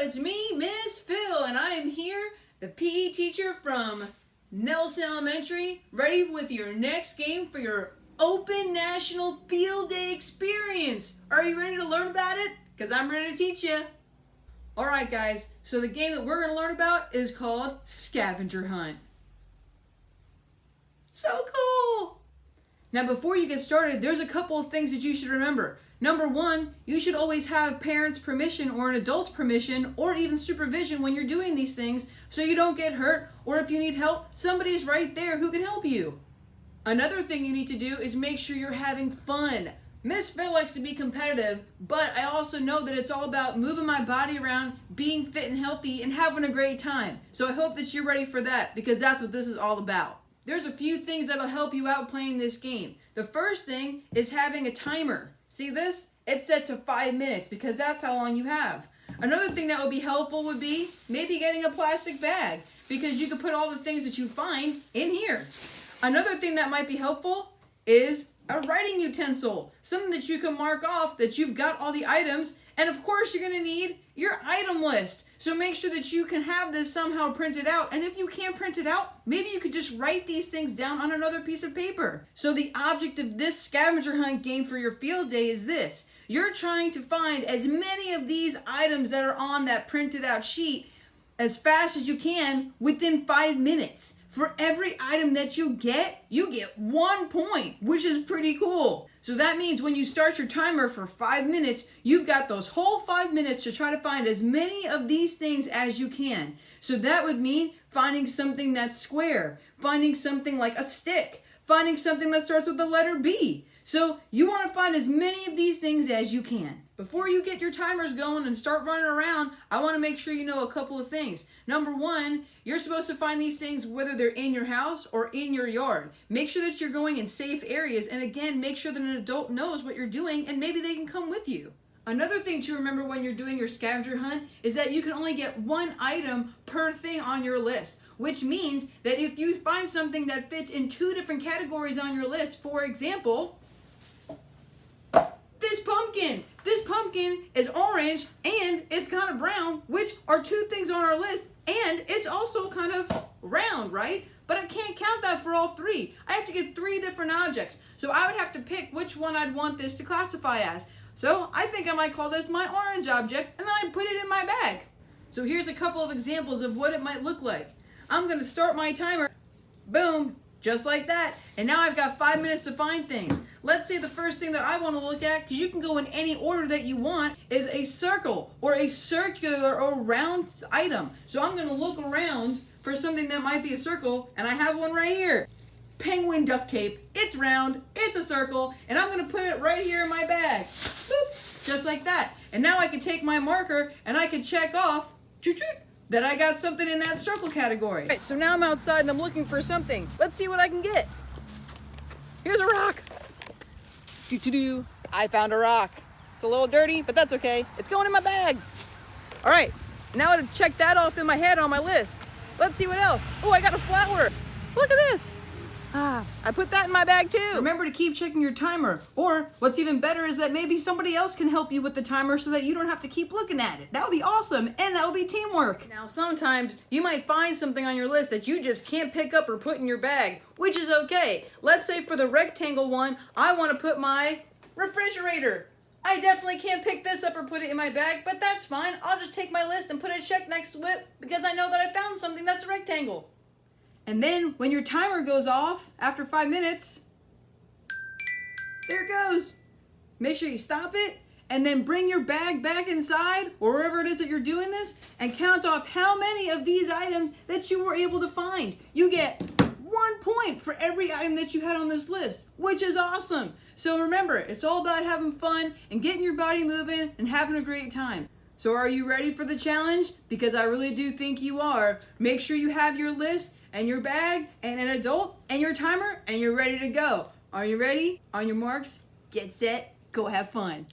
it's me, Miss Phil, and I am here, the PE teacher from Nelson Elementary, ready with your next game for your Open National Field Day experience. Are you ready to learn about it? Because I'm ready to teach you. Alright guys, so the game that we're going to learn about is called Scavenger Hunt. So cool! Now before you get started, there's a couple of things that you should remember. Number one, you should always have parents' permission or an adult's permission or even supervision when you're doing these things so you don't get hurt, or if you need help, somebody's right there who can help you. Another thing you need to do is make sure you're having fun. Miss Phil likes to be competitive, but I also know that it's all about moving my body around, being fit and healthy, and having a great time. So I hope that you're ready for that, because that's what this is all about. There's a few things that'll help you out playing this game. The first thing is having a timer. See this? It's set to 5 minutes because that's how long you have. Another thing that would be helpful would be maybe getting a plastic bag, because you can put all the things that you find in here. Another thing that might be helpful is a writing utensil, something that you can mark off that you've got all the items, and of course you're going to need your item list. So make sure that you can have this somehow printed out, and if you can't print it out, maybe you could just write these things down on another piece of paper. So the object of this scavenger hunt game for your field day is this. You're trying to find as many of these items that are on that printed out sheet as fast as you can within 5 minutes. For every item that you get 1 point, which is pretty cool. So that means when you start your timer for 5 minutes, you've got those whole 5 minutes to try to find as many of these things as you can. So that would mean finding something that's square, finding something like a stick, finding something that starts with the letter B. So you want to find as many of these things as you can. Before you get your timers going and start running around, I want to make sure you know a couple of things. Number one, you're supposed to find these things whether they're in your house or in your yard. Make sure that you're going in safe areas, and again, make sure that an adult knows what you're doing and maybe they can come with you. Another thing to remember when you're doing your scavenger hunt is that you can only get one item per thing on your list, which means that if you find something that fits in 2 different categories on your list, for example, this pumpkin is orange and it's kind of brown, which are 2 things on our list, and it's also kind of round, right? But I can't count that for all 3. I have to get 3 different objects. So I would have to pick which one I'd want this to classify as. So I think I might call this my orange object, and then I put it in my bag. So here's a couple of examples of what it might look like. I'm going to start my timer. Boom. Just like that. And now I've got 5 minutes to find things. Let's say the first thing that I want to look at, because you can go in any order that you want, is a circle or a circular or round item. So I'm going to look around for something that might be a circle, and I have one right here. Penguin duct tape. It's round, it's a circle, and I'm going to put it right here in my bag. Boop, just like that. And now I can take my marker and I can check off that I got something in that circle category. Right, so now I'm outside and I'm looking for something. Let's see what I can get. Here's a rock. I found a rock. It's a little dirty, but that's okay. It's going in my bag. All right, now to check that off in my head on my list. Let's see what else. Oh, I got a flower. Look at this. I put that in my bag too. Remember to keep checking your timer. Or what's even better is that maybe somebody else can help you with the timer so that you don't have to keep looking at it. That would be awesome, and that would be teamwork. Now sometimes you might find something on your list that you just can't pick up or put in your bag, which is okay. Let's say for the rectangle one, I want to put my refrigerator. I definitely can't pick this up or put it in my bag, but that's fine. I'll just take my list and put a check next to it because I know that I found something that's a rectangle. And then when your timer goes off after 5 minutes, there it goes. Make sure you stop it and then bring your bag back inside or wherever it is that you're doing this and count off how many of these items that you were able to find. You get 1 point for every item that you had on this list, which is awesome. So remember, it's all about having fun and getting your body moving and having a great time. So are you ready for the challenge? Because I really do think you are. Make sure you have your list and your bag and an adult and your timer and you're ready to go. Are you ready? On your marks, get set, go have fun.